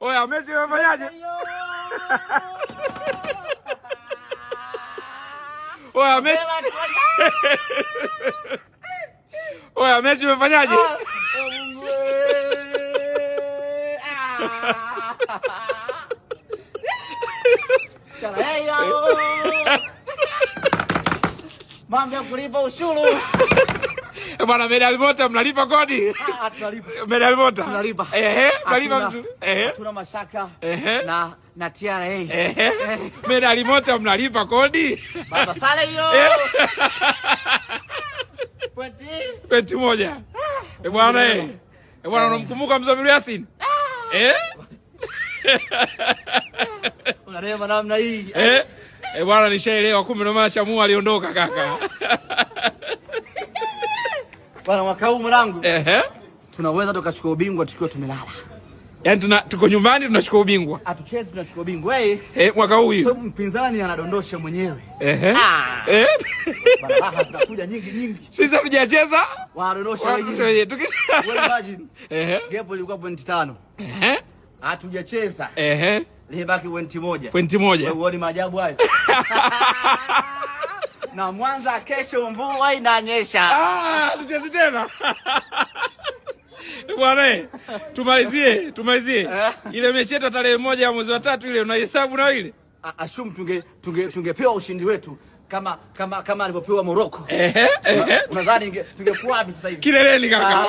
Oya, Messi umefanyaje? Oya, Messi. Oya, Messi umefanyaje? Mambo ya kulipa ushuru. Bwana Medal Mota mnalipa kodi? Tunalipa. Medal Mota. Tunalipa. Tunalipa vizuri. Tuna mashaka. Na TRA. Medal Mota mnalipa kodi? Baba sala hiyo. Penti moja. Bwana bwana unamkumbuka Mzamiru Yasin? Unarema namna hii. Bwana nishaelewa kumbe ndo maana Chamua aliondoka kaka. Bwana mwaka huu mwanangu. Tunaweza tukachukua ubingwa tukiwa tumelala. Yaani tuko nyumbani tunachukua ubingwa. Hatuchezi tunachukua ubingwa. Mwaka huu hiyo. Mpinzani anadondosha mwenyewe. Bwana raha zinakuja nyingi. Sisi hatujacheza. Wanadondosha wenyewe. Wewe imagine. Gap ilikuwa point 5. Hatujacheza. Libaki pointi moja. Wewe uone maajabu hayo. Na Mwanza kesho mvua inanyesha. Tucheze tena. Bwana tumalizie. Ile mechi yetu tarehe 1 ya mwezi wa 3 ile unahesabu na ile? Assume tungepewa ushindi wetu kama alivyopewa Morocco. Unadhani tungekuwa wapi sasa hivi? Kileleni kaka.